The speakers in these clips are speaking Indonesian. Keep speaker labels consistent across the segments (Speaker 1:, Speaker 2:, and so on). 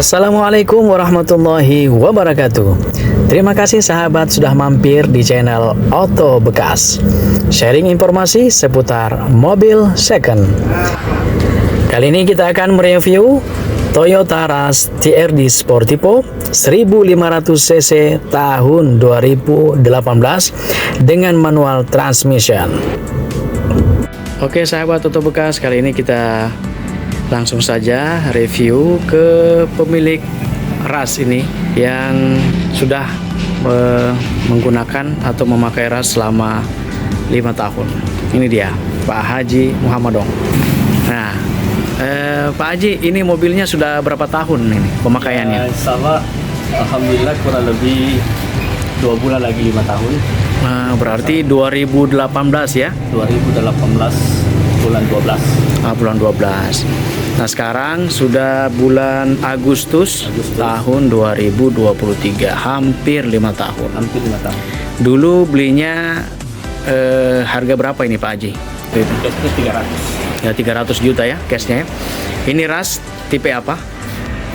Speaker 1: Assalamualaikum warahmatullahi wabarakatuh. Terima kasih sahabat sudah mampir di channel Auto Bekas. Sharing informasi seputar mobil second. Kali ini kita akan mereview Toyota Rush TRD Sportivo 1500 cc tahun 2018 dengan manual transmission. Oke sahabat Auto Bekas, kali ini kita langsung saja review ke pemilik Rush ini yang sudah menggunakan atau memakai Rush selama 5 tahun. Ini dia Pak Haji Muhammadong. Nah, Pak Haji, ini mobilnya sudah berapa tahun ini pemakaiannya?
Speaker 2: Sama, alhamdulillah kurang lebih 2 bulan lagi 5 tahun.
Speaker 1: Nah, berarti 2018 ya?
Speaker 2: 2018 bulan 12.
Speaker 1: Bulan 12. Nah, sekarang sudah bulan Agustus tahun 2023, hampir 5 tahun.
Speaker 2: Hampir 5 tahun.
Speaker 1: Dulu belinya harga berapa ini Pak Haji?
Speaker 2: Cashnya 300.
Speaker 1: Ya 300 juta ya cashnya. Ini Rush tipe apa?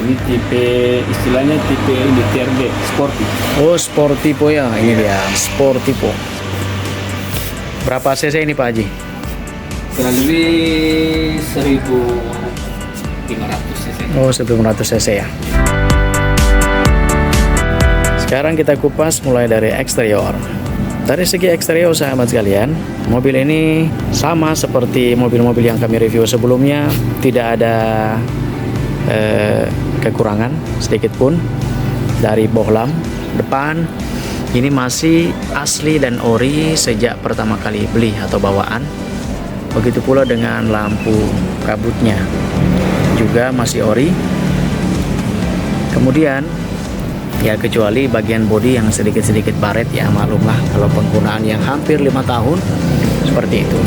Speaker 2: Ini tipe, istilahnya tipe ini TRD Sporty.
Speaker 1: Oh, Sportivo ya, ini dia Sportivo. Berapa cc ini Pak Haji?
Speaker 2: Kurang lebih 1500 cc.
Speaker 1: Oh, 1500 cc ya. Sekarang kita kupas mulai dari eksterior. Dari segi eksterior sahabat sekalian, mobil ini sama seperti mobil-mobil yang kami review sebelumnya, tidak ada kekurangan sedikit pun. Dari bohlam depan ini masih asli dan ori sejak pertama kali beli atau bawaan. Begitu pula dengan lampu kabutnya juga masih ori. Kemudian ya kecuali bagian bodi yang sedikit-sedikit baret, ya maklumlah kalau penggunaan yang hampir 5 tahun seperti itu.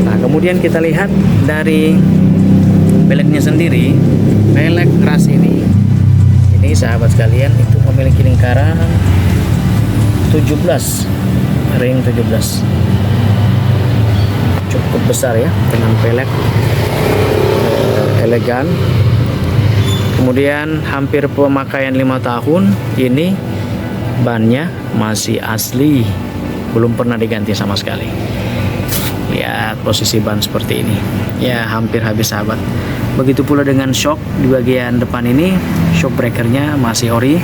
Speaker 1: Nah, kemudian kita lihat dari peleknya sendiri. Pelek Rush ini sahabat sekalian itu memiliki lingkaran 17, ring 17, cukup besar ya, dengan pelek elegan. Kemudian hampir pemakaian 5 tahun, ini bannya masih asli, belum pernah diganti sama sekali. Lihat posisi ban seperti ini, ya hampir habis sahabat. Begitu pula dengan shock di bagian depan ini, shock breakernya masih ori.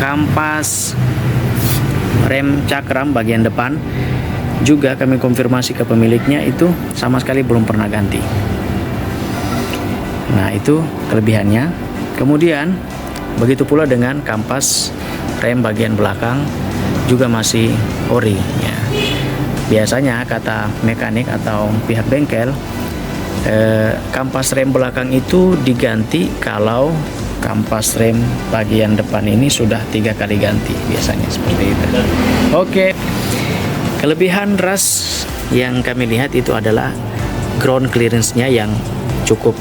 Speaker 1: Kampas rem cakram bagian depan juga kami konfirmasi ke pemiliknya, itu sama sekali belum pernah ganti. Nah, itu kelebihannya. Kemudian begitu pula dengan kampas rem bagian belakang juga masih ori ya. Biasanya kata mekanik atau pihak bengkel, kampas rem belakang itu diganti kalau kampas rem bagian depan ini sudah 3 kali ganti, biasanya seperti itu. Oke. Kelebihan Rush yang kami lihat itu adalah ground clearance-nya yang cukup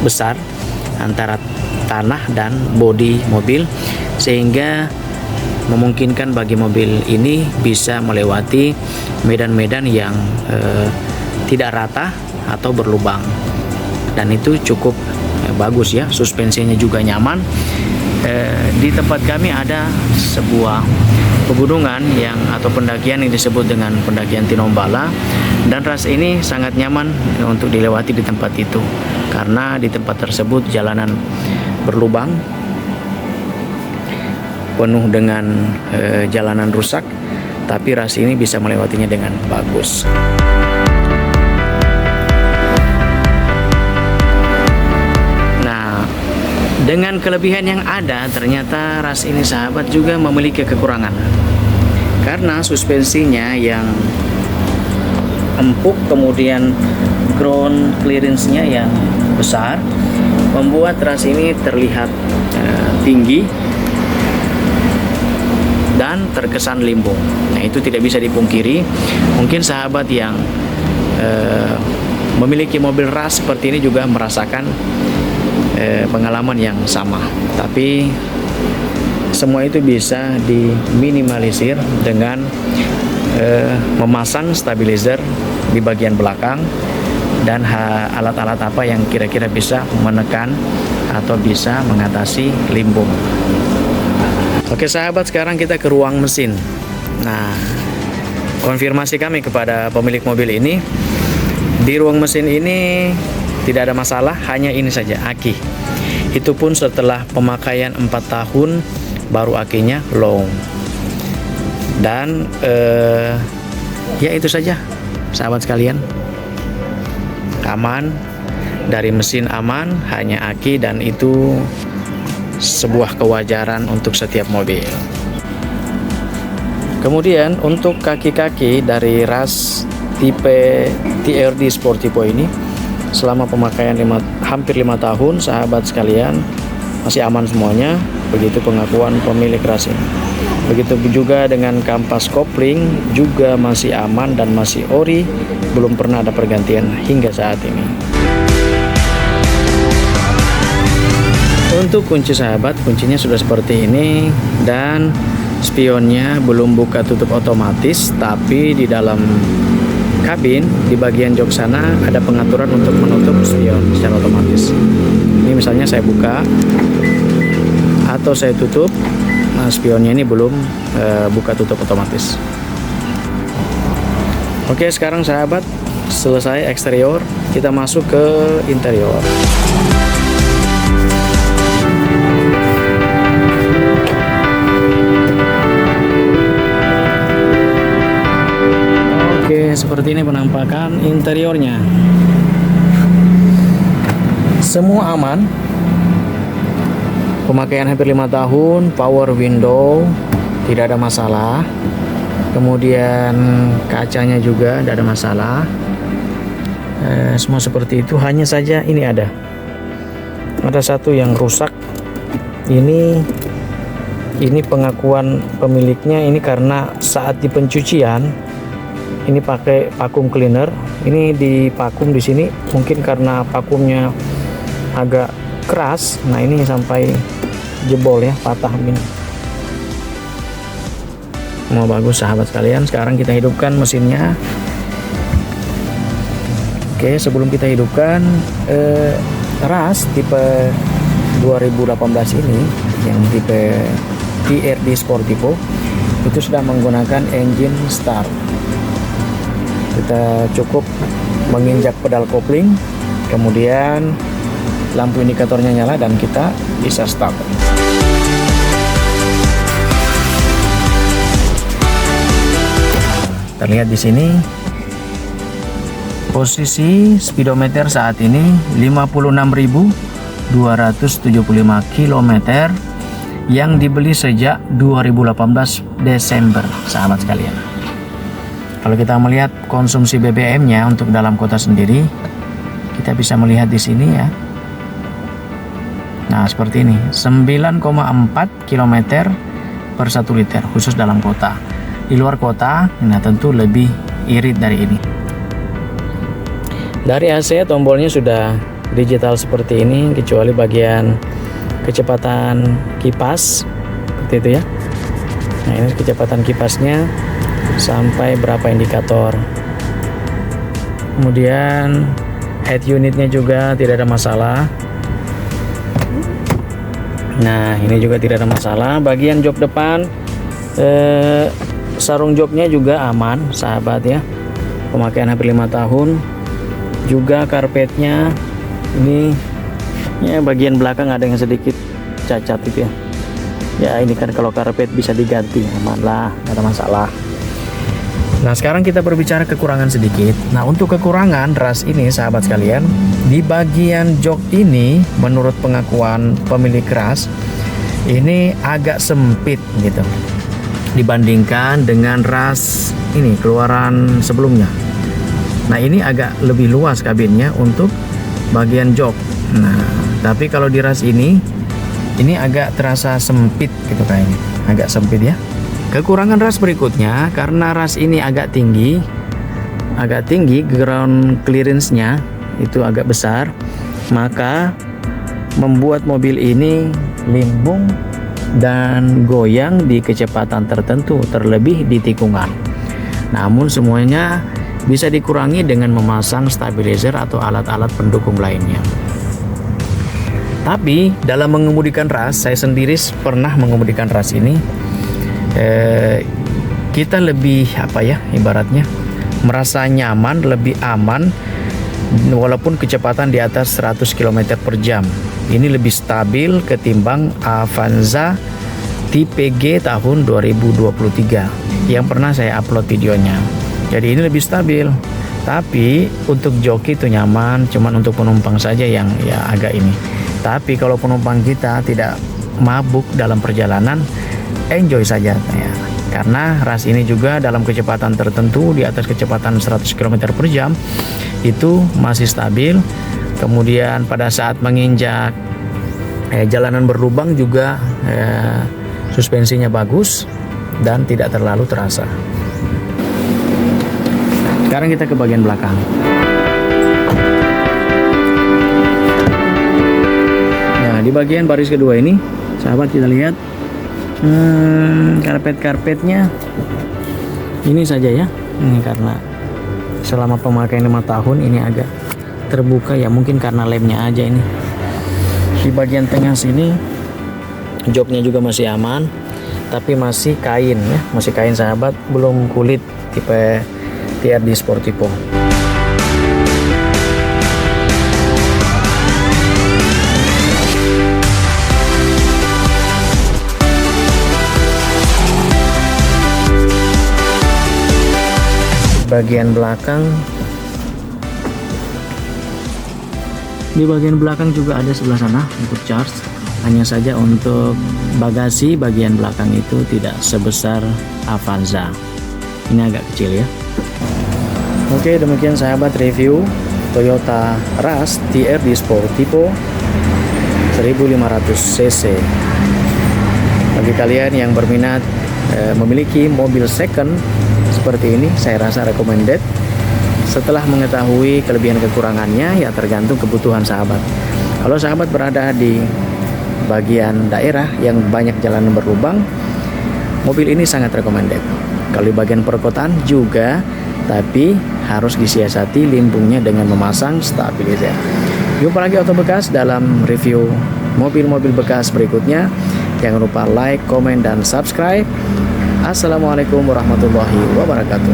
Speaker 1: besar antara tanah dan bodi mobil, sehingga memungkinkan bagi mobil ini bisa melewati medan-medan yang tidak rata atau berlubang, dan itu cukup bagus ya. Suspensinya juga nyaman. Di tempat kami ada sebuah pegunungan yang atau pendakian yang disebut dengan pendakian Tinombala, dan Rush ini sangat nyaman untuk dilewati di tempat itu karena di tempat tersebut jalanan berlubang, penuh dengan jalanan rusak, tapi Rush ini bisa melewatinya dengan bagus. Dengan kelebihan yang ada, ternyata Rush ini sahabat juga memiliki kekurangan. Karena suspensinya yang empuk, kemudian ground clearance-nya yang besar, membuat Rush ini terlihat tinggi dan terkesan limbung. Nah, itu tidak bisa dipungkiri. Mungkin sahabat yang memiliki mobil Rush seperti ini juga merasakan pengalaman yang sama, tapi semua itu bisa diminimalisir dengan memasang stabilizer di bagian belakang dan alat-alat apa yang kira-kira bisa menekan atau bisa mengatasi limbung. Oke sahabat, sekarang kita ke ruang mesin. Nah, konfirmasi kami kepada pemilik mobil ini, di ruang mesin ini tidak ada masalah, hanya ini saja, aki. Itu pun setelah pemakaian 4 tahun baru akinya long. Dan ya itu saja sahabat sekalian, aman, dari mesin aman, hanya aki, dan itu sebuah kewajaran untuk setiap mobil. Kemudian untuk kaki-kaki dari ras tipe TRD Sportivo ini, selama pemakaian hampir 5 tahun sahabat sekalian, masih aman semuanya. Begitu pengakuan pemilik ras ini. Begitu juga dengan kampas kopling juga masih aman dan masih ori, belum pernah ada pergantian hingga saat ini. Untuk kunci sahabat, kuncinya sudah seperti ini, dan spionnya belum buka tutup otomatis, tapi di dalam kabin di bagian jok sana ada pengaturan untuk menutup spion secara otomatis. Ini misalnya saya buka atau saya tutup, nah spionnya ini belum buka tutup otomatis. Oke, sekarang sahabat, selesai eksterior, kita masuk ke interior. Seperti ini penampakan interiornya. Semua aman. Pemakaian hampir 5 tahun, power window, tidak ada masalah. Kemudian kacanya juga tidak ada masalah. Semua seperti itu, hanya saja ini ada satu yang rusak. Ini pengakuan pemiliknya, ini karena saat di pencucian ini pakai vacuum cleaner, ini di vacuum di sini, mungkin karena vacuumnya agak keras, nah ini sampai jebol ya, patah ini. Mau bagus sahabat sekalian. Sekarang kita hidupkan mesinnya. Oke, sebelum kita hidupkan, ras tipe 2018 ini yang tipe TRD Sportivo itu sudah menggunakan engine start. Kita cukup menginjak pedal kopling, kemudian lampu indikatornya nyala dan kita bisa start. Terlihat di sini posisi speedometer saat ini 56.275 km yang dibeli sejak 2018 Desember sahabat sekalian. Kalau kita melihat konsumsi BBM-nya untuk dalam kota sendiri, kita bisa melihat di sini ya. Nah, seperti ini, 9,4 km per 1 liter khusus dalam kota. Di luar kota, nah tentu lebih irit dari ini. Dari AC tombolnya sudah digital seperti ini, kecuali bagian kecepatan kipas seperti itu ya. Nah, ini kecepatan kipasnya sampai berapa indikator. Kemudian head unitnya juga tidak ada masalah. Nah, ini juga tidak ada masalah. Bagian jok depan, sarung joknya juga aman sahabat ya. Pemakaian hampir 5 tahun. Juga karpetnya ini ya, bagian belakang ada yang sedikit cacat itu ya. Ya ini kan kalau karpet bisa diganti, aman lah, tidak ada masalah. Nah, sekarang kita berbicara kekurangan sedikit. Nah, untuk kekurangan ras ini sahabat sekalian, di bagian jok ini menurut pengakuan pemilik ras ini agak sempit gitu dibandingkan dengan ras ini keluaran sebelumnya. Nah, ini agak lebih luas kabinnya untuk bagian jok. Nah, tapi kalau di ras ini agak terasa sempit gitu kayaknya, agak sempit ya. Kekurangan ras berikutnya, karena ras ini agak tinggi, ground clearance-nya itu agak besar, maka membuat mobil ini limbung dan goyang di kecepatan tertentu, terlebih di tikungan. Namun semuanya Bisa dikurangi dengan memasang stabilizer atau alat-alat pendukung lainnya. Tapi dalam mengemudikan ras, saya sendiri pernah mengemudikan ras ini, kita lebih ibaratnya merasa nyaman, lebih aman walaupun kecepatan di atas 100 km per jam. Ini lebih stabil ketimbang Avanza tipe G tahun 2023 yang pernah saya upload videonya. Jadi ini lebih stabil. Tapi untuk joki itu nyaman, cuman untuk penumpang saja yang agak ini. Tapi kalau penumpang kita tidak mabuk dalam perjalanan, enjoy saja ya. Karena ras ini juga dalam kecepatan tertentu di atas kecepatan 100 km per jam itu masih stabil. Kemudian pada saat menginjak jalanan berlubang juga suspensinya bagus dan tidak terlalu terasa. Sekarang kita ke bagian belakang. Nah, di bagian baris kedua ini, sahabat, kita lihat karpet-karpetnya ini saja ya. Ini karena selama pemakaian 5 tahun ini agak terbuka ya, mungkin karena lemnya aja ini. Di bagian tengah sini joknya juga masih aman, tapi masih kain ya, masih kain sahabat, belum kulit tipe TRD Sportivo. Bagian belakang, di bagian belakang juga ada sebelah sana untuk charge. Hanya saja untuk bagasi bagian belakang itu tidak sebesar Avanza. Ini agak kecil ya. Oke, demikian sahabat review Toyota Rush TRD Sportivo 1500 cc. Bagi kalian yang berminat memiliki mobil second seperti ini, saya rasa recommended. Setelah mengetahui kelebihan kekurangannya, ya tergantung kebutuhan sahabat. Kalau sahabat berada di bagian daerah yang banyak jalanan berlubang, mobil ini sangat recommended. Kalau di bagian perkotaan juga, tapi harus disiasati limbungnya dengan memasang stabilizer. Jumpa lagi Auto Bekas dalam review mobil-mobil bekas berikutnya. Jangan lupa like, komen, dan subscribe. Assalamualaikum warahmatullahi wabarakatuh.